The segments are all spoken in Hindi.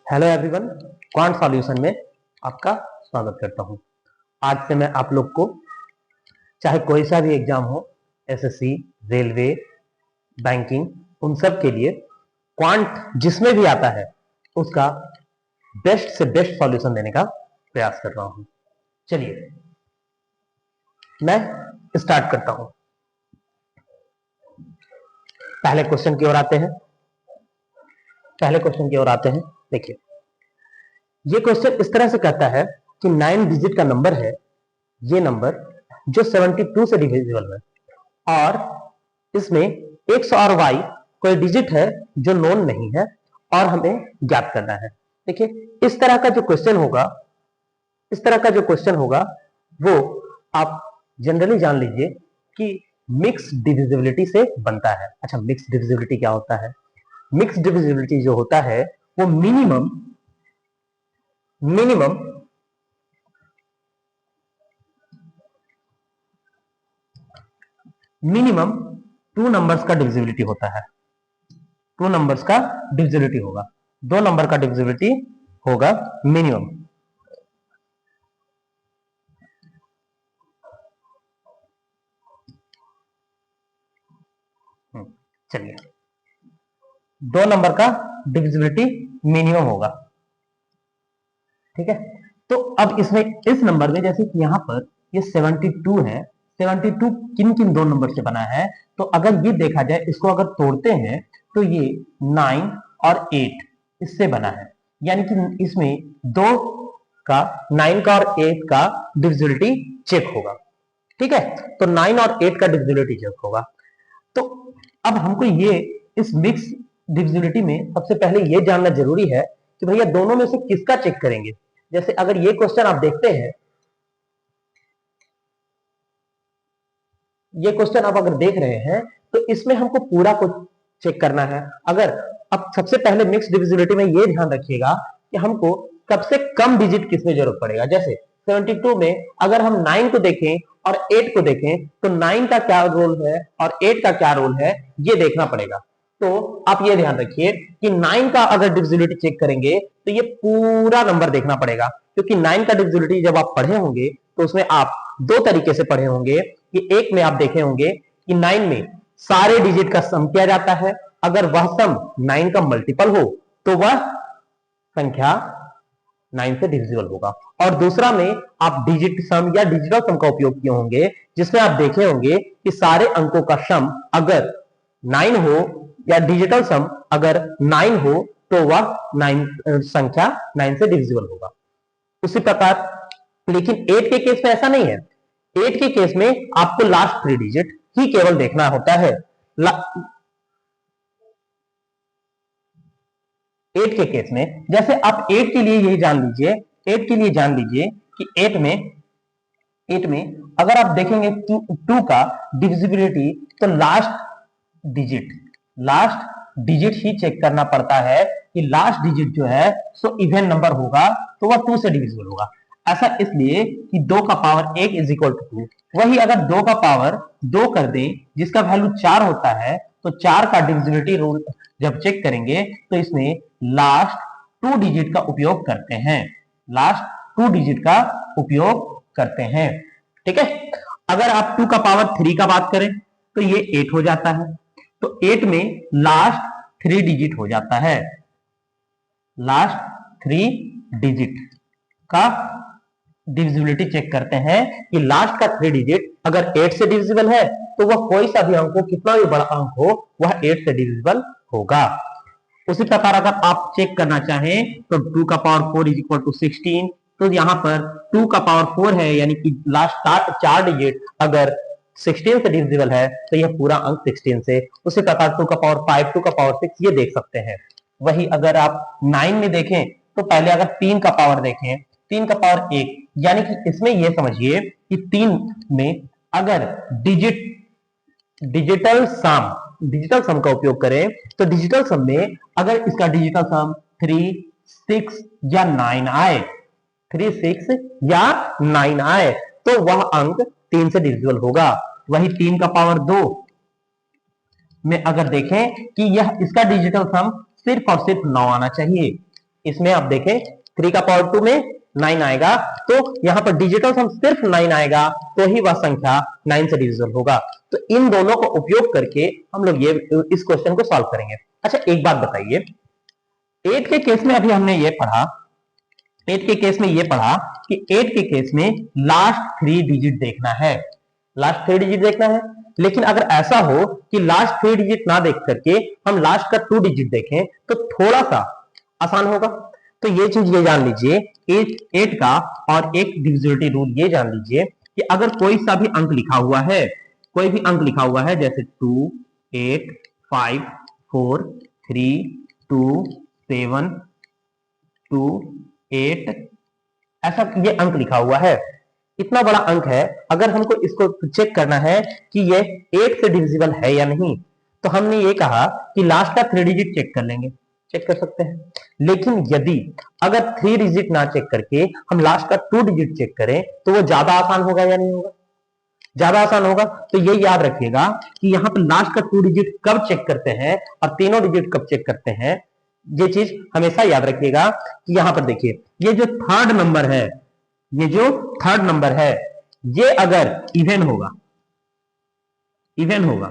हेलो एवरीवन, क्वांट सॉल्यूशन में आपका स्वागत करता हूं। आज से मैं आप लोग को चाहे कोई सा भी एग्जाम हो, एसएससी, रेलवे, बैंकिंग, उन सब के लिए क्वांट जिसमें भी आता है उसका बेस्ट से बेस्ट सॉल्यूशन देने का प्रयास कर रहा हूं। चलिए मैं स्टार्ट करता हूं। पहले क्वेश्चन की ओर आते हैं। देखिए, ये क्वेश्चन इस तरह से कहता है कि 9 डिजिट का नंबर है, ये नंबर जो 72 से डिविजिबल है और इसमें x और y कोई डिजिट है जो नोन नहीं है और हमें ज्ञात करना है। देखिए, इस तरह का जो क्वेश्चन होगा वो आप जनरली जान लीजिए कि मिक्स डिविजिबिलिटी से बनता है। अच्छा, मिक्स डिविजिबिलिटी क्या होता है? मिक्स डिविजिबिलिटी जो होता है वो मिनिमम मिनिमम 2 नंबर्स का डिविजिबिलिटी होता है। 2 नंबर्स का डिविजिबिलिटी होगा, 2 नंबर का डिविजिबिलिटी होगा मिनिमम। चलिए, 2 नंबर का डिविजिबिलिटी मिनिमम होगा, ठीक है। तो अब इसमें इस नंबर में जैसे कि यहां पर ये 72 है, 72 किन किन 2 नंबर से बना है? तो अगर ये देखा जाए, इसको अगर तोड़ते हैं तो ये 9 और 8 इससे बना है, यानी कि इसमें 2 का 9 का और 8 का डिविजिबिलिटी चेक होगा, ठीक है। तो 9 और 8 का डिविजिबिलिटी चेक होगा। तो अब हमको ये इस मिक्स डिविजिबिलिटी में सबसे पहले ये जानना जरूरी है कि भैया दोनों में से किसका चेक करेंगे। जैसे अगर ये क्वेश्चन आप देखते हैं, ये क्वेश्चन आप अगर देख रहे हैं तो इसमें हमको पूरा कुछ चेक करना है। अगर अब सबसे पहले मिक्स डिविजिबिलिटी में ये ध्यान रखिएगा कि हमको सबसे कम डिजिट किसमें जरूरत पड़ेगा। जैसे 72 में अगर हम 9 को देखें और 8 को देखें तो 9 का क्या रोल है और 8 का क्या रोल है, ये देखना पड़ेगा। तो आप ये ध्यान रखिए कि 9 का अगर डिविजिबिलिटी चेक करेंगे तो ये पूरा नंबर देखना पड़ेगा, क्योंकि 9 का डिविजिबिलिटी जब आप पढ़े होंगे तो उसमें आप 2 तरीके से पढ़े होंगे कि एक में आप देखे होंगे कि 9 में सारे डिजिट का सम किया जाता है, अगर वह सम 9 का मल्टीपल हो तो वह संख्या 9 से डिविजिबल होगा। और दूसरा में आप डिजिट सम या डिजिटल सम का उपयोग किए होंगे, जिसमें आप देखे होंगे कि सारे अंकों का सम अगर 9 हो या डिजिटल सम अगर 9 हो तो वह 9 संख्या 9 से डिविजिबल होगा। उसी प्रकार लेकिन 8 के केस में ऐसा नहीं है। 8 के केस में आपको लास्ट 3 डिजिट ही केवल देखना होता है। 8 के केस में जैसे आप 8 के लिए यही जान लीजिए, 8 के लिए जान लीजिए कि 8 में अगर आप देखेंगे 2 का डिविजिबिलिटी तो लास्ट डिजिट ही चेक करना पड़ता है कि लास्ट डिजिट जो है सो इवन नंबर होगा तो वह 2 से डिविजिबल होगा। ऐसा इसलिए कि 2 का पावर 1 इज इक्वल टू 2। वही अगर 2 का पावर 2 कर दें जिसका वैल्यू 4 होता है तो 4 का डिविजिबिलिटी रूल जब चेक करेंगे तो इसमें लास्ट 2 डिजिट का उपयोग करते हैं, लास्ट 2 डिजिट का उपयोग करते हैं, ठीक है। अगर आप 2 का पावर 3 का बात करें तो ये 8 हो जाता है, तो 8 में लास्ट 3 डिजिट हो जाता है, लास्ट 3 डिजिट का डिविजिबिलिटी चेक करते हैं कि लास्ट का 3 डिजिट अगर 8 से डिविजिबल है तो वह कोई सा भी अंक हो, कितना भी बड़ा अंक हो, वह 8 से डिविजिबल होगा। उसी प्रकार अगर आप चेक करना चाहें तो 2 का पावर 4 इज इक्वल टू 16, तो यहां पर 2 का पावर 4 है, यानी कि लास्ट 4 डिजिट अगर 16 से डिविजिबल है तो यह पूरा अंक 16 से। उसी प्रकार 2 का पावर 5, 2 का पावर 6 ये देख सकते हैं। वही अगर आप 9 में देखें तो पहले अगर 3 का पावर देखें, 3 का पावर 1, यानी कि इसमें यह समझिए कि 3 में अगर डिजिटल सम का उपयोग करें तो डिजिटल सम में अगर इसका डिजिटल सम 3, 6 या 9 आए, 3, 6 या 9 आए तो वह अंक 3 से डिविजिबल होगा। वही 3 का पावर 2 में अगर देखें कि यह इसका डिजिटल सम सिर्फ और सिर्फ 9 आना चाहिए, इसमें आप देखें 3 का पावर 2 में 9 आएगा, तो यहाँ पर डिजिटल सम सिर्फ 9 आएगा तो ही वह संख्या 9 से डिविजिबल होगा। तो इन दोनों को उपयोग करके हम लोग ये इस क्वेश्चन को सॉल्व करेंगे। अच्छा एक बात बताइए, 8 के केस में अभी हमने ये पढ़ा, 8 के केस में ये पढ़ा कि 8 के केस में लास्ट 3 डिजिट देखना है, लास्ट 3 डिजिट देखना है। लेकिन अगर ऐसा हो कि लास्ट 3 डिजिट ना देख करके हम लास्ट का 2 डिजिट देखें तो थोड़ा सा आसान होगा। तो ये चीज ये जान लीजिए, 8 का और एक डिविजिबिलिटी रूल ये जान लीजिए कि अगर कोई सा भी अंक लिखा हुआ है, कोई भी अंक लिखा हुआ है जैसे 2, 8, 5, 4, 3, 2, 7, 2, 8, ऐसा ये अंक लिखा हुआ है, इतना बड़ा अंक है, अगर हमको इसको चेक करना है कि ये 8 से डिविजिबल है या नहीं, तो हमने ये कहा कि लास्ट का 3 डिजिट चेक कर लेंगे, चेक कर सकते हैं। लेकिन यदि अगर 3 डिजिट ना चेक करके हम लास्ट का 2 डिजिट चेक करें तो वो ज्यादा आसान होगा या नहीं होगा? ज्यादा आसान होगा। तो ये याद रखिएगा कि यहाँ पर लास्ट का 2 डिजिट कब चेक करते हैं और तीनों डिजिट कब चेक करते हैं, ये चीज हमेशा याद रखिएगा कि यहाँ पर देखिए ये जो थर्ड नंबर है, ये जो थर्ड नंबर है, ये अगर इवन होगा, इवन होगा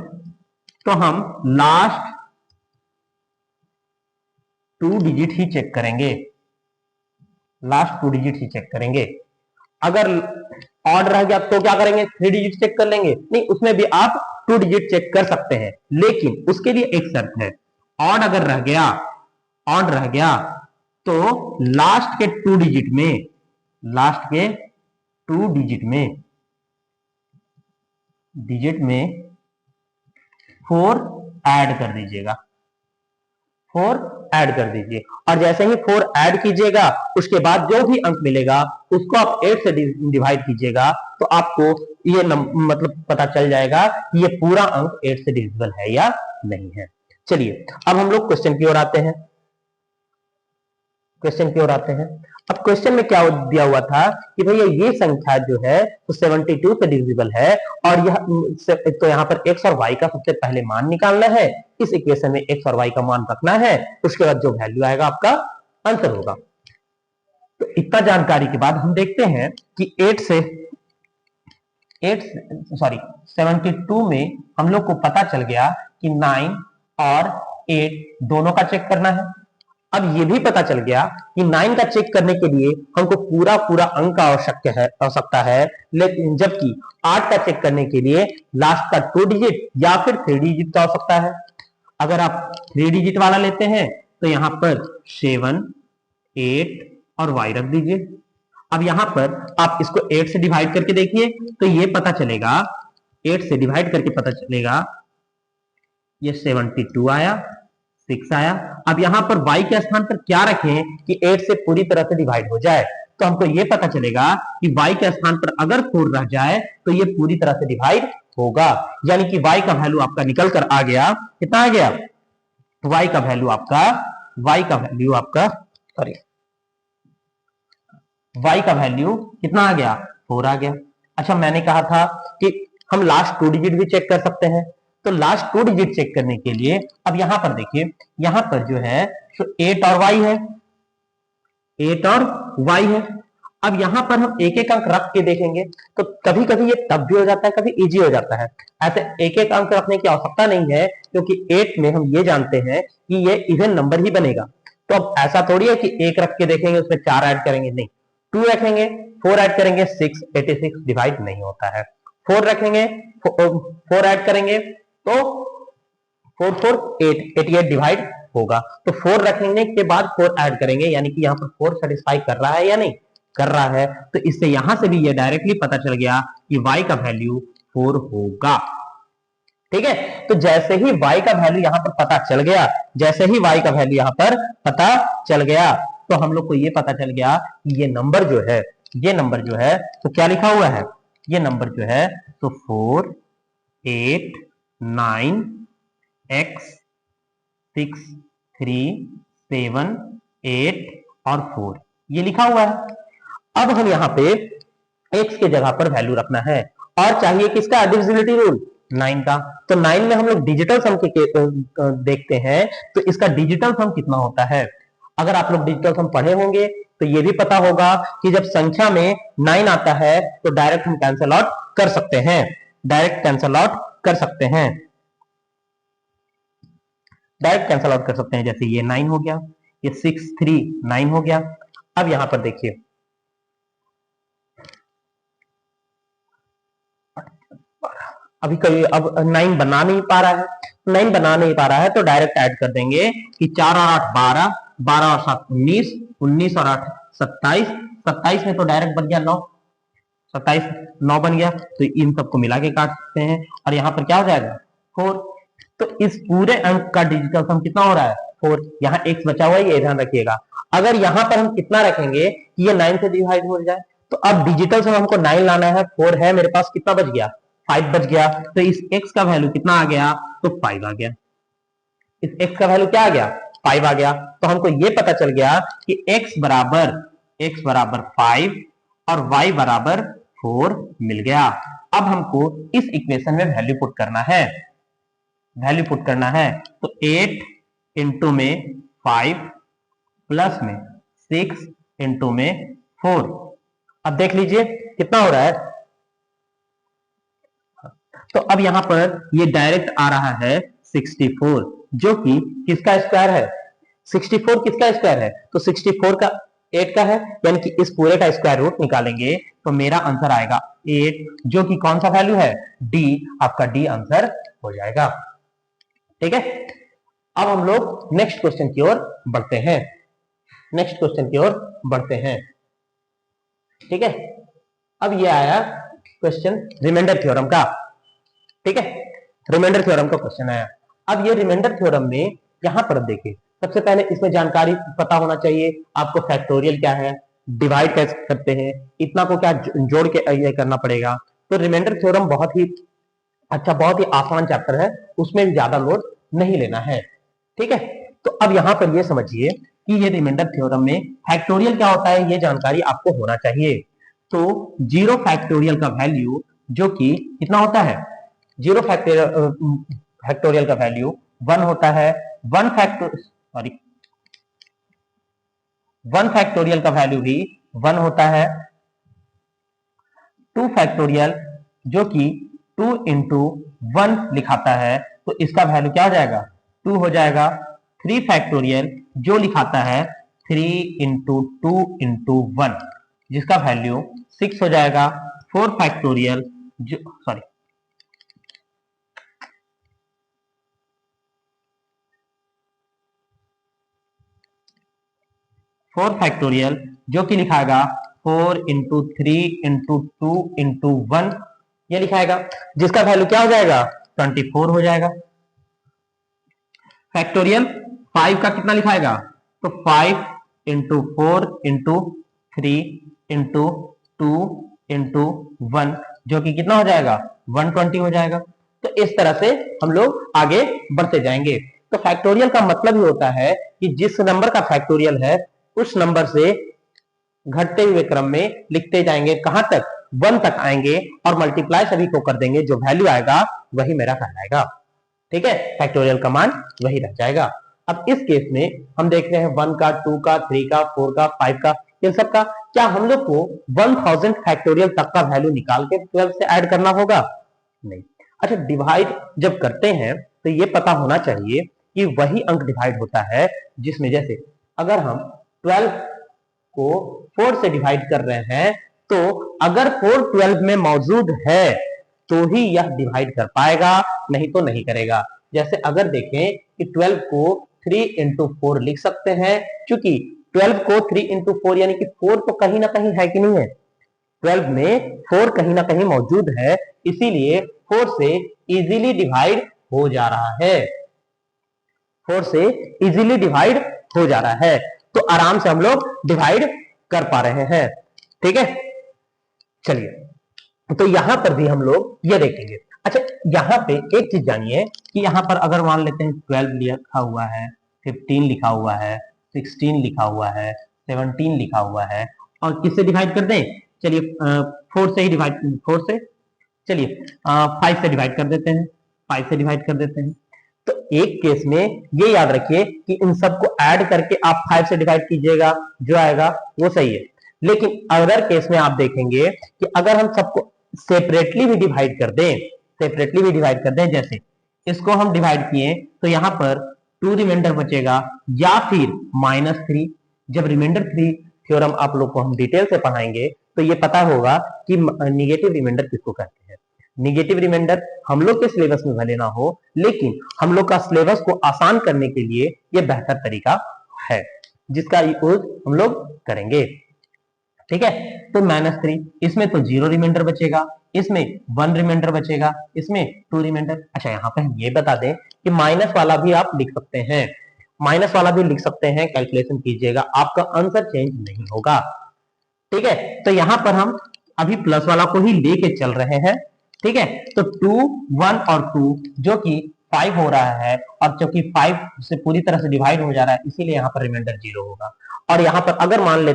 तो हम लास्ट 2 डिजिट ही चेक करेंगे, लास्ट 2 डिजिट ही चेक करेंगे। अगर ऑड रह गया तो क्या करेंगे? 3 डिजिट चेक कर लेंगे। नहीं, उसमें भी आप 2 डिजिट चेक कर सकते हैं, लेकिन उसके लिए एक शर्त है, ऑड अगर रह गया, ऑड रह गया तो लास्ट के 2 डिजिट में, लास्ट के 2 डिजिट में 4 ऐड कर दीजिएगा, 4 ऐड कर दीजिए। और जैसे ही 4 ऐड कीजिएगा उसके बाद जो भी अंक मिलेगा उसको आप 8 से डिवाइड कीजिएगा, तो आपको ये मतलब पता चल जाएगा कि ये पूरा अंक 8 से डिविजिबल है या नहीं है। चलिए अब हम लोग क्वेश्चन की ओर आते हैं, क्वेश्चन की ओर आते हैं। अब क्वेश्चन में क्या दिया हुआ था कि भैया ये संख्या जो है वो 72 से डिविजिबल है, और यह तो यहाँ पर x और y का सबसे पहले मान निकालना है, इस इक्वेशन में x और y का मान रखना है, उसके बाद जो वैल्यू आएगा आपका आंसर होगा। तो इतना जानकारी के बाद हम देखते हैं कि 72 में हम लोग को पता चल गया कि 9 और 8 दोनों का चेक करना है। अब ये भी पता चल गया कि 9 का चेक करने के लिए हमको पूरा पूरा अंक का आवश्यकता है, लेकिन जबकि 8 का चेक करने के लिए लास्ट का 2 डिजिट या फिर 3 डिजिट का आवश्यकता है। अगर आप 3 डिजिट वाला लेते हैं तो यहां पर 7, 8 और y रख दीजिए। अब यहां पर आप इसको 8 से डिवाइड करके देखिए तो ये पता चलेगा, 8 से डिवाइड करके पता चलेगा ये 72 आया, 6 आया। अब यहां पर y के स्थान पर क्या रखें कि 8 से पूरी तरह से डिवाइड हो जाए, तो हमको ये पता चलेगा कि y के स्थान पर अगर 4 रह जाए तो ये पूरी तरह से डिवाइड होगा, यानी कि y का वैल्यू आपका निकल कर आ गया, कितना आ गया? y का वैल्यू आपका सॉरी y का वैल्यू कितना आ गया? 4 आ गया। अच्छा मैंने कहा था कि हम लास्ट 2 डिजिट भी चेक कर सकते हैं, तो लास्ट 2 डिजिट चेक करने के लिए अब यहां पर देखिए, यहां पर जो है तो 8 और y है, 8 और y है। अब यहां पर हम एक एक अंक रख के देखेंगे तो कभी कभी ये टफ भी हो जाता है, कभी इजी हो जाता है। ऐसे एक एक अंक रखने की आवश्यकता नहीं है, क्योंकि 8 में हम ये जानते हैं कि ये इवन नंबर ही बनेगा। तो अब ऐसा थोड़ी है कि एक रख के देखेंगे उसमें 4 ऐड करेंगे, नहीं, 2 रखेंगे, 4 ऐड करेंगे 6, 86 डिवाइड नहीं होता है। 4 रखेंगे, 4 ऐड करेंगे तो 4 4 8, 88 डिवाइड होगा। तो 4 रखने के बाद 4 ऐड करेंगे, यानी कि यहाँ पर 4 सेटिस्फाई कर रहा है या नहीं कर रहा है। तो इससे यहां से भी ये डायरेक्टली पता चल गया कि y का वैल्यू 4 होगा। ठीक है, तो जैसे ही y का वैल्यू यहां पर पता चल गया, जैसे ही y का वैल्यू यहां पर पता चल गया, तो हम लोग को ये पता चल गया कि ये नंबर जो है, ये नंबर जो है तो क्या लिखा हुआ है, ये नंबर जो है तो 4 8 9 x 6 3 7 8 और 4 ये लिखा हुआ है। अब हम यहाँ पे x के जगह पर वैल्यू रखना है, और चाहिए किसका? डिविजिबिलिटी रूल 9 का। तो 9 में हम लोग डिजिटल सम के देखते हैं, तो इसका डिजिटल सम कितना होता है? अगर आप लोग डिजिटल सम पढ़े होंगे तो ये भी पता होगा कि जब संख्या में 9 आता है तो डायरेक्ट हम कैंसिल आउट कर सकते हैं, डायरेक्ट कैंसिल आउट कर सकते हैं, डायरेक्ट कैंसिल आउट कर सकते हैं। जैसे ये 9 हो गया, ये 6 3 9 हो गया। अब यहां पर देखिए अभी कभी अब 9 बना नहीं पा रहा है, 9 बना नहीं पा रहा है तो डायरेक्ट ऐड कर देंगे कि 4 और 8 12, 12 और 7 19, 19 और 8 27, 27 में तो डायरेक्ट बन गया 9, 27 9 बन गया। तो इन सबको मिला के काट सकते हैं और यहाँ पर क्या हो जाएगा 4। तो इस पूरे अंक का डिजिटल सम कितना हो रहा है 4। यहाँ x बचा हुआ है, ये ध्यान रखिएगा। अगर यहाँ पर हम कितना रखेंगे कि ये 9 से डिवाइड हो जाए, तो अब डिजिटल सम हमको 9 लाना है, 4 है मेरे पास, कितना बच गया 5 बच गया। तो इस x का वैल्यू कितना आ गया तो 5 आ गया, इस x का वैल्यू क्या आ गया 5 आ गया। तो हमको ये पता चल गया कि x बराबर 5 और y बराबर 4 मिल गया। अब हमको इस इक्वेशन में वैल्यू पुट करना है, वैल्यू पुट करना है। तो 8 इंटू में 5 प्लस में 6 इंटू में 4। अब देख लीजिए कितना हो रहा है। तो अब यहां पर ये डायरेक्ट आ रहा है 64, जो कि किसका स्क्वायर है 64 किसका स्क्वायर है तो 64 का 8 का है, यानी कि इस पूरे का स्क्वायर रूट निकालेंगे तो मेरा आंसर आएगा 8, जो कि कौन सा वैल्यू है डी, आपका डी आंसर हो जाएगा। ठीक है, अब हम लोग नेक्स्ट क्वेश्चन की ओर बढ़ते हैं, नेक्स्ट क्वेश्चन की ओर बढ़ते हैं। ठीक है, अब ये आया क्वेश्चन रिमाइंडर थ्योरम का। ठीक है, रिमाइंडर थ्योरम का क्वेश्चन आया। अब ये रिमाइंडर थ्योरम में यहां पर देखिए, सबसे पहले इसमें जानकारी पता होना चाहिए आपको, फैक्टोरियल क्या है, डिवाइड कैसे करते हैं, इतना को क्या जोड़ के ये करना पड़ेगा। तो रिमाइंडर थ्योरम बहुत ही अच्छा, बहुत ही आसान चैप्टर है, उसमें भी ज्यादा लोड नहीं लेना है। ठीक है, तो अब यहां पर ये समझिए कि ये रिमाइंडर थ्योरम में फैक्टोरियल क्या होता है, ये जानकारी आपको होना चाहिए। तो 0 फैक्टोरियल का वैल्यू जो कि कितना होता है, 0 फैक्टोरियल का वैल्यू 1 होता है, 1 फैक्टोरियल का वैल्यू भी 1 होता है, 2 फैक्टोरियल जो कि 2 इंटू 1 लिखाता है, तो इसका वैल्यू क्या हो जाएगा 2 हो जाएगा। 3 फैक्टोरियल जो लिखाता है 3 इंटू 2 इंटू 1, जिसका वैल्यू 6 हो जाएगा। 4 फैक्टोरियल जो 4 फैक्टोरियल जो कि लिखाएगा 4 इंटू 3 इंटू 2 इंटू 1, ये लिखाएगा, जिसका वैल्यू क्या हो जाएगा 24 हो जाएगा। फैक्टोरियल 5 का कितना लिखाएगा तो 5 इंटू 4 इंटू 3 इंटू 2 इंटू 1, जो कि कितना हो जाएगा 120 हो जाएगा। तो इस तरह से हम लोग आगे बढ़ते जाएंगे। तो फैक्टोरियल का मतलब ही होता है कि जिस नंबर का फैक्टोरियल है उस नंबर से घटते हुए क्रम में लिखते जाएंगे, कहां तक 1 तक आएंगे और मल्टीप्लाई सभी को कर देंगे, जो वैल्यू आएगा वही मेरा कहलाएगा। ठीक है, फैक्टोरियल का मान वही रह जाएगा। अब इस केस में हम देख रहे हैं 1 का 2 का 3 का 4 का 5 का, इन सब का क्या हम लोग को 1000 फैक्टोरियल तक का वैल्यू निकाल के 12 से ऐड करना होगा, नहीं। अच्छा, डिवाइड जब करते हैं तो ये पता होना चाहिए कि वही अंक डिवाइड होता है जिसमें, जैसे अगर हम 12 को 4 से डिवाइड कर रहे हैं, तो अगर 4 12 में मौजूद है तो ही यह डिवाइड कर पाएगा, नहीं तो नहीं करेगा। जैसे अगर देखें कि 12 को 3 इंटू 4 लिख सकते हैं, क्योंकि 12 को 3 इंटू 4 यानी कि 4 तो कहीं ना कहीं है कि नहीं है, 12 में 4 कहीं ना कहीं मौजूद है, इसीलिए 4 से इजीली डिवाइड हो जा रहा है, 4 से इजीली डिवाइड हो जा रहा है, तो आराम से हम लोग डिवाइड कर पा रहे हैं। ठीक है, चलिए, तो यहां पर भी हम लोग ये देखेंगे। अच्छा, यहां पे एक चीज जानिए कि यहां पर अगर मान लेते हैं 12 लिखा हुआ है, 15 लिखा हुआ है, 16 लिखा हुआ है, 17 लिखा हुआ है, और किससे डिवाइड कर दें, चलिए 4 से ही डिवाइड, 4 से, चलिए 5 से डिवाइड कर देते हैं, 5 से डिवाइड कर देते हैं। तो एक केस में ये याद रखिए कि इन सबको ऐड करके आप 5 से डिवाइड कीजिएगा, जो आएगा वो सही है। लेकिन अदर केस में आप देखेंगे कि अगर हम सबको सेपरेटली भी डिवाइड कर दें, जैसे इसको हम डिवाइड किए तो यहां पर 2 रिमाइंडर बचेगा, या फिर -3। जब रिमाइंडर 3 थ्योरम आप लोग को हम डिटेल से पढ़ाएंगे तो ये पता होगा कि निगेटिव रिमाइंडर किसको कहते हैं। निगेटिव रिमाइंडर हम लोग के सिलेबस में भले ना हो, लेकिन हम लोग का सिलेबस को आसान करने के लिए ये बेहतर तरीका है जिसका यूज हम लोग करेंगे। ठीक है, तो -3, इसमें तो 0 रिमाइंडर बचेगा, इसमें 1 रिमाइंडर बचेगा, इसमें 2 रिमाइंडर। अच्छा, यहाँ पे हम ये बता दें कि माइनस वाला भी आप लिख सकते हैं, कैलकुलेशन कीजिएगा, आपका आंसर चेंज नहीं होगा। ठीक है, तो यहां पर हम अभी प्लस वाला को ही लेके चल रहे हैं। ठीक है, तो 2, 1 और 2 जो कि 5 हो रहा है, और चूंकि 5 से पूरी तरह से डिवाइड हो जा रहा है, इसीलिए यहाँ पर रिमाइंडर 0 होगा। और यहाँ पर अगर मान ले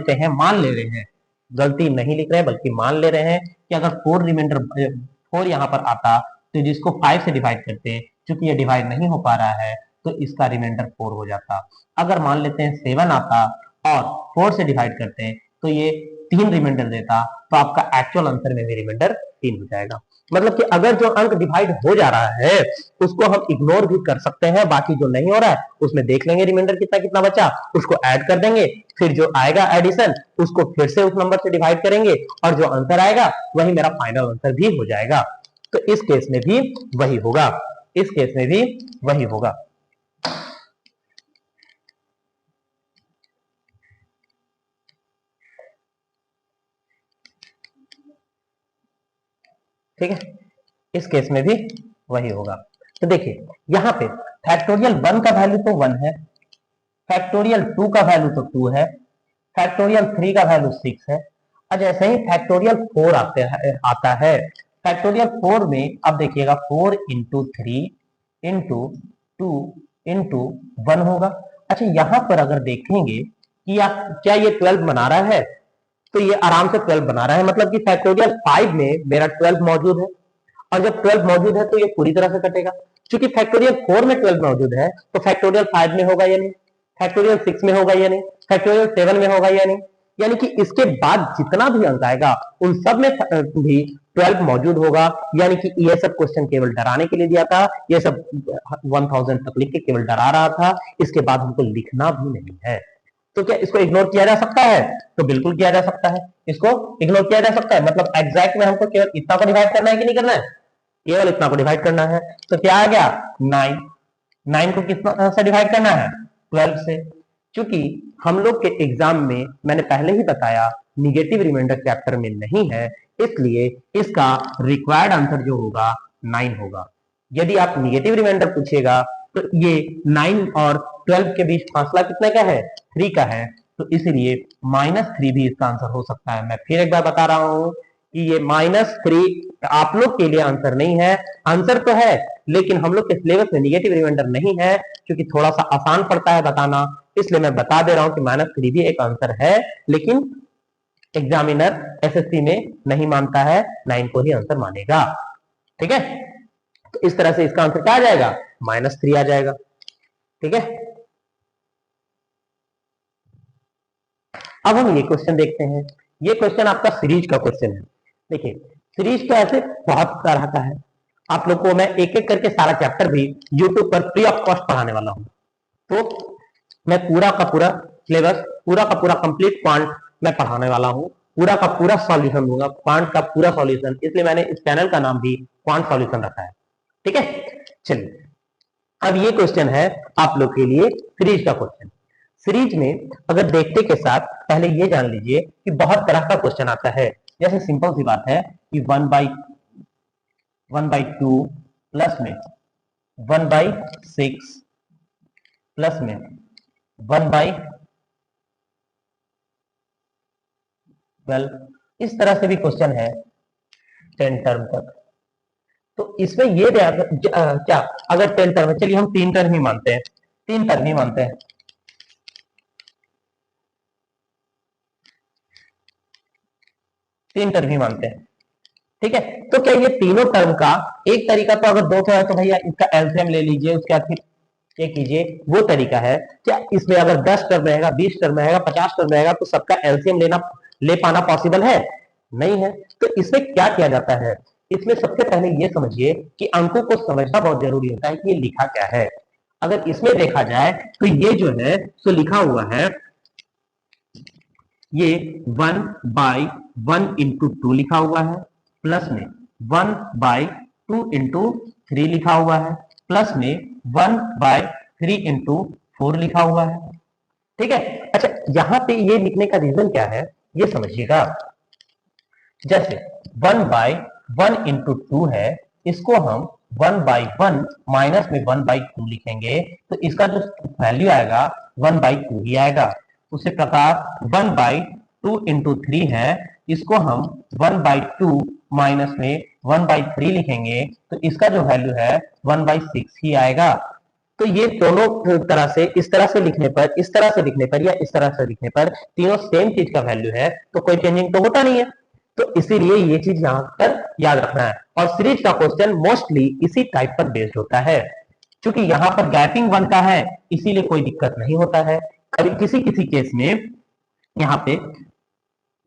रहे हैं, गलती नहीं लिख रहे हैं बल्कि मान ले रहे हैं कि अगर 4 यहाँ पर आता तो जिसको 5 से डिवाइड करते हैं, चूंकि ये डिवाइड नहीं हो पा रहा है तो इसका रिमाइंडर 4 हो जाता। अगर मान लेते हैं 7 आता और 4 से डिवाइड करते हैं तो ये 3 रिमाइंडर देता, तो आपका एक्चुअल आंसर में भी रिमाइंडर 3 हो जाएगा। मतलब कि अगर जो अंक डिवाइड हो जा रहा है उसको हम इग्नोर भी कर सकते हैं, बाकी जो नहीं हो रहा है उसमें देख लेंगे रिमाइंडर कितना कितना बचा, उसको ऐड कर देंगे, फिर जो आएगा एडिशन उसको फिर से उस नंबर से डिवाइड करेंगे, और जो आंसर आएगा वही मेरा फाइनल आंसर भी हो जाएगा। तो इस केस में भी वही होगा, ठीक है, इस केस में भी वही होगा। तो देखिए यहाँ पे फैक्टोरियल 1 का वैल्यू तो 1 है, फैक्टोरियल 2 का वैल्यू तो 2 है, फैक्टोरियल 3 का वैल्यू 6 है, और जैसे ही फैक्टोरियल 4 आता है, फैक्टोरियल 4 में अब देखिएगा 4 इंटू 3 इंटू 2 इंटू 1 होगा। अच्छा, यहाँ पर अगर देखेंगे कि क्या ये 12 बना रहा है, तो ये आराम से 12 बना रहा है, मतलब कि फैक्टोरियल 5 में मेरा 12 मौजूद है, और जब 12 मौजूद है तो ये पूरी तरह से कटेगा। क्योंकि फैक्टोरियल 4 में 12 मौजूद है तो फैक्टोरियल 5 में होगा या नहीं, फैक्टोरियल 6 में होगा या नहीं, फैक्टोरियल 7 में होगा या नहीं, यानी कि इसके बाद जितना भी अंक आएगा उन सब में भी 12 मौजूद होगा। यानी कि ये सब क्वेश्चन केवल डराने के लिए दिया था, ये सब 1000 तक लिख के केवल डरा रहा था, इसके बाद हमको लिखना भी नहीं है। तो क्या इसको इग्नोर किया जा सकता है? तो बिल्कुल किया जा सकता है, इसको इग्नोर किया जा सकता है। मतलब एग्जैक्ट में हमको केवल इतना को डिवाइड करना है कि नहीं करना है, केवल इतना को डिवाइड करना है। तो क्या आ गया 9, 9 को कितना से डिवाइड करना है 12 से। क्योंकि हम लोग के एग्जाम में मैंने पहले ही बताया निगेटिव रिमाइंडर चैप्टर में नहीं है, इसलिए इसका रिक्वायर्ड आंसर जो होगा 9 होगा। यदि आप निगेटिव रिमाइंडर पूछेगा तो ये 9 और 12 के बीच फासला कितने का है, 3 का है, तो इसलिए -3 भी इसका आंसर हो सकता है। मैं फिर एक बार बता रहा हूं कि ये -3 आप लोग के लिए आंसर नहीं है, आंसर तो है लेकिन हम लोग के सिलेबस में निगेटिव रिमाइंडर नहीं है, क्योंकि थोड़ा सा आसान पड़ता है बताना, इसलिए मैं बता दे रहा हूं कि -3 भी एक आंसर है, लेकिन एग्जामिनर एसएससी में नहीं मानता है, 9 को ही आंसर मानेगा। ठीक है, तो इस तरह से इसका आंसर क्या आ जाएगा, -3 आ जाएगा। ठीक है, अब हम ये क्वेश्चन देखते हैं। ये क्वेश्चन आपका सीरीज का क्वेश्चन है। देखिए सीरीज तो ऐसे बहुत तरह का है, आप लोग को मैं एक एक करके सारा चैप्टर भी यूट्यूब पर फ्री ऑफ कॉस्ट पढ़ाने वाला हूं। तो मैं पूरा का पूरा सिलेबस, पूरा का पूरा कंप्लीट क्वांट मैं पढ़ाने वाला हूं, पूरा का पूरा सॉल्यूशन दूंगा, क्वांट का पूरा सॉल्यूशन, इसलिए मैंने इस चैनल का नाम भी क्वांट सॉल्यूशन रखा है। ठीक है, चलिए अब ये क्वेश्चन है आप लोग के लिए सीरीज का क्वेश्चन। सीरीज में अगर देखते के साथ पहले ये जान लीजिए कि बहुत तरह का क्वेश्चन आता है। जैसे सिंपल सी बात है कि 1/2 प्लस में 1/6 प्लस में 1/12, इस तरह से भी क्वेश्चन है 10 टर्म तक। तो इसमें ये क्या अगर 10 टर्म है, चलिए हम 3 टर्म ही मानते हैं, 3 टर्म ही मानते हैं, 3 टर्म ही मानते हैं। ठीक है। तो क्या ये तीनों टर्म का एक तरीका, तो अगर दो है तो भैया इसका एलसीएम ले लीजिए, उसके बाद फिर ये कीजिए, वो तरीका है। क्या इसमें अगर 10 टर्म रहेगा, 20 टर्म रहेगा, 50 टर्म रहेगा, तो सबका एलसीएम ले पाना पॉसिबल है? नहीं है। तो इसमें क्या किया जाता है, इसमें सबसे पहले ये समझिए कि अंकों को समझना बहुत जरूरी होता है कि ये लिखा क्या है। अगर इसमें देखा जाए तो ये जो है सो लिखा हुआ है, ये 1/1 × 2 लिखा हुआ है, प्लस में 1/2 × 3 लिखा हुआ है, प्लस में 1/3 × 4 लिखा हुआ है। ठीक है। अच्छा, यहां पे ये लिखने का रीजन क्या है ये समझिएगा। जैसे 1/1 × 2 है, इसको हम 1/1 माइनस में 1/2 लिखेंगे, तो इसका जो वैल्यू आएगा 1/2 ही आएगा। उसी प्रकार 1/2 × 3 है, इसको हम 1/2 माइनस में 1/3 लिखेंगे, तो इसका जो वैल्यू है 1/6 ही आएगा। तो ये दोनों तरह से, इस तरह से लिखने पर, इस तरह से लिखने पर या इस तरह से लिखने पर तीनों सेम चीज का वैल्यू है, तो कोई चेंजिंग तो होता नहीं है। तो इसीलिए ये चीज यहां पर याद रखना है। और सीरीज का क्वेश्चन मोस्टली इसी टाइप पर बेस्ड होता है। क्योंकि यहां पर गैपिंग 1 का है, इसीलिए कोई दिक्कत नहीं होता है। अभी किसी किसी केस में यहाँ पे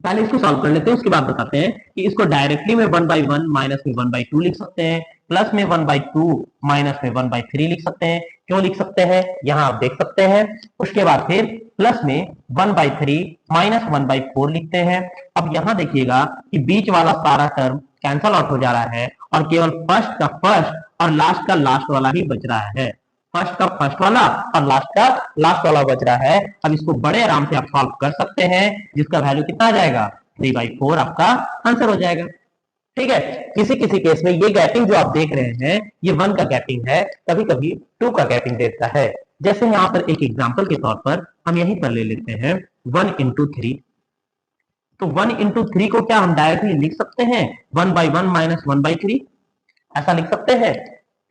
पहले इसको सॉल्व कर लेते हैं, उसके बाद बताते हैं कि इसको डायरेक्टली में 1/1 माइनस में 1/2 लिख सकते हैं, प्लस में 1/2 माइनस में 1/3 लिख सकते हैं। क्यों लिख सकते हैं, यहां आप देख सकते हैं। उसके बाद फिर प्लस में 1/3 माइनस 1/4 लिखते हैं। अब यहां देखिएगा कि बीच वाला सारा टर्म कैंसल आउट हो जा रहा है और केवल फर्स्ट का फर्स्ट और लास्ट का लास्ट वाला ही बच रहा है। फर्स्ट का फर्स्ट वाला और लास्ट का लास्ट वाला बच रहा है। अब इसको बड़े आराम से आप सॉल्व कर सकते हैं, जिसका वैल्यू कितना आ जाएगा, 3/4 आपका आंसर हो जाएगा। ठीक है। किसी किसी केस में ये गैपिंग जो आप देख रहे हैं, ये 1 का गैपिंग है, कभी कभी 2 का गैपिंग देता है। जैसे यहाँ पर एक एग्जांपल के तौर पर हम यहीं पर ले लेते हैं 1 × 3। तो 1 × 3 को क्या हम डायरेक्टली लिख सकते हैं 1/1 माइनस 1/3, ऐसा लिख सकते हैं?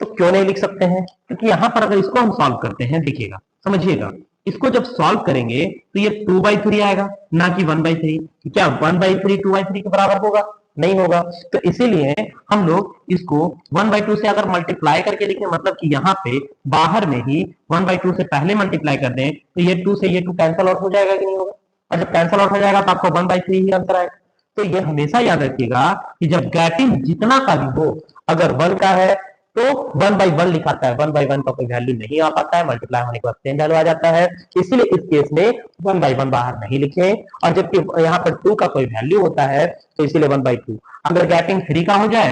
तो क्यों नहीं लिख सकते हैं, क्योंकि यहां पर अगर इसको हम सॉल्व करते हैं, देखिएगा समझिएगा, इसको जब सॉल्व करेंगे तो ये 2/3 आएगा, ना कि 1/3। क्या 1/3 2/3 के बराबर होगा? नहीं होगा। तो इसीलिए हम लोग इसको 1/2 से अगर मल्टीप्लाई करके लिखें, मतलब कि यहाँ पे बाहर में ही 1/2 से पहले मल्टीप्लाई कर दें, तो ये 2 से ये 2 कैंसल आउट हो जाएगा कि नहीं होगा? और जब कैंसल आउट हो जाएगा तो आपको 1/3 ही आंसर आएगा। तो ये हमेशा याद रखिएगा कि जब गैपिंग जितना का भी हो, अगर 1 का है तो 1/1 लिखाता है, 1/1 का कोई वैल्यू नहीं आ पाता है, मल्टीप्लाई होने के बाद सेम वैल्यू आ जाता है। इसीलिए इस केस में 1/1 बाहर नहीं लिखे। और जबकि यहाँ पर 2 का कोई वैल्यू होता है, तो इसीलिए 1/2। अगर गैपिंग 3 का हो जाए,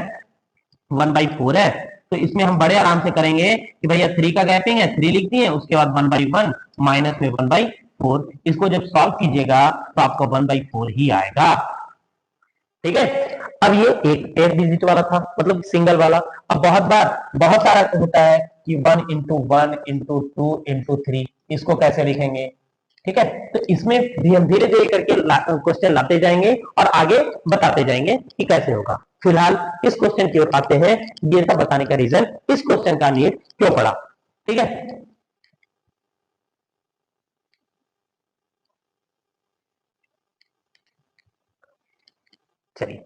1/4 है, तो इसमें हम बड़े आराम से करेंगे कि भैया 3 का गैपिंग है, 3 लिख दिए, उसके बाद 1/1 माइनस में 1/4। इसको जब सॉल्व कीजिएगा तो आपको 1/4 ही आएगा। ठीक है। अब ये एक डिजिट वाला था, मतलब सिंगल वाला। अब बहुत बार बहुत सारा होता है कि 1 × 1 × 2 × 3, इसको कैसे लिखेंगे? ठीक है। तो इसमें भी हम धीरे धीरे करके क्वेश्चन लाते जाएंगे और आगे बताते जाएंगे कि कैसे होगा। फिलहाल इस क्वेश्चन की ओर आते हैं, ये सब बताने का रीजन इस क्वेश्चन का नीड क्यों पड़ा। ठीक है। चलिए,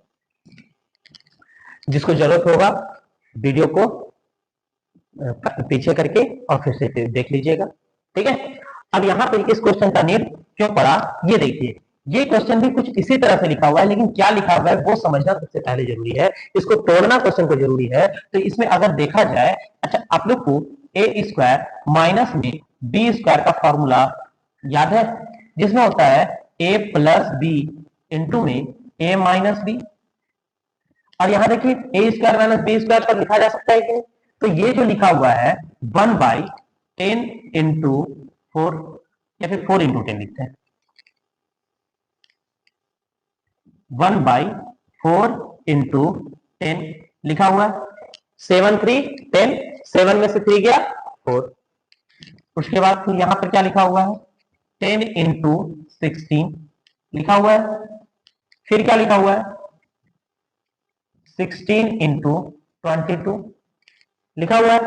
जिसको जरूरत होगा वीडियो को पीछे करके और फिर से देख लीजिएगा। ठीक है। अब यहाँ पर इस क्वेश्चन का नीड क्यों पड़ा, ये देखिए। ये क्वेश्चन भी कुछ इसी तरह से लिखा हुआ है, लेकिन क्या लिखा हुआ है वो समझना सबसे पहले जरूरी है। इसको तोड़ना क्वेश्चन को जरूरी है। तो इसमें अगर देखा जाए, अच्छा आप लोग को a² माइनस में b² का फॉर्मूला याद है, जिसमें होता है a + b इंटू में a - b। और यहां देखिए a² माइनस b² पर लिखा जा सकता है कि नहीं? तो ये जो लिखा हुआ है 1/10 × 4 या फिर 4 × 10 लिखते हैं, 1/4 × 10 लिखा हुआ है। 7 3 10, 7 में से 3 गया 4। उसके बाद फिर यहां पर क्या लिखा हुआ है 10 × 16 लिखा हुआ है। फिर क्या लिखा हुआ है 16 × 22 लिखा हुआ है।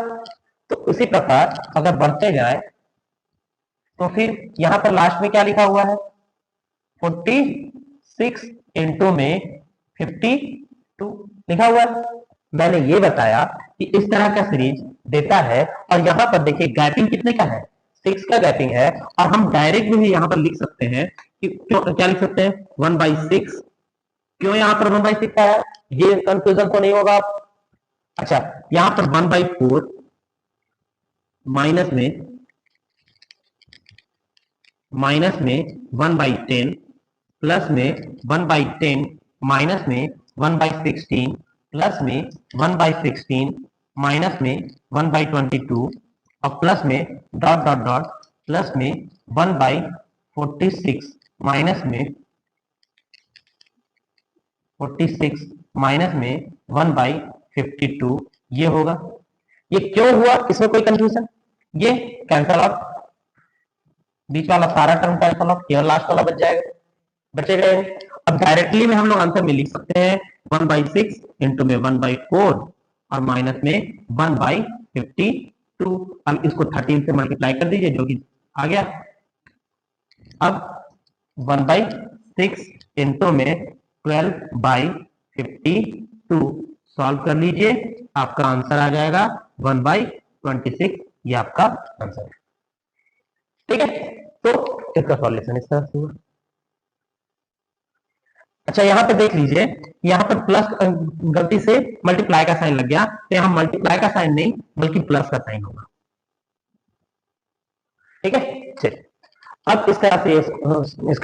तो उसी प्रकार अगर बढ़ते जाए तो फिर यहां पर लास्ट में क्या लिखा हुआ है 46 इंटू में 52। लिखा हुआ है। मैंने ये बताया कि इस तरह का सीरीज देता है और यहाँ पर देखिए गैपिंग कितने का है, 6 का गैपिंग है। और हम डायरेक्ट भी यहाँ पर लिख सकते हैं कि क्यों, क्या लिख सकते हैं 1/6। क्यों यहाँ पर 1/6 है, ये कंफ्यूजन तो नहीं होगा। अच्छा, यहाँ पर 1/4 माइनस में 1/10 प्लस में 1/10 माइनस में 1/16 प्लस में 1/16 माइनस में 1/22 और प्लस में डॉट डॉट डॉट प्लस में 1/46 माइनस में 46 माइनस में 1/52 ये होगा। ये क्यों हुआ, इसमें कोई कंफ्यूजन? ये कैंसल आउट, बीच वाला सारा टर्म कैंसल आउट, केवल लास्ट वाला बच जाएगा, बचेगा। अब डायरेक्टली में हम लोग आंसर में लिख सकते हैं 1/6 इंटू में 1/4 और माइनस में 1/52। अब इसको 13 से मल्टीप्लाई कर दीजिए जो कि आ गया। अब 1/6 इंटू में 12/52 सॉल्व कर लीजिए, आपका आंसर आ जाएगा 1/26। ये आपका आंसर है। ठीक है, तो इसका सॉल्यूशन इस तरह से हुआ। अच्छा, यहाँ पे देख लीजिए, यहाँ पर प्लस गलती से मल्टीप्लाई का साइन लग गया, तो यहाँ मल्टीप्लाई का साइन नहीं बल्कि प्लस का साइन होगा। ठीक है, चलिए अब इस तरह से इसका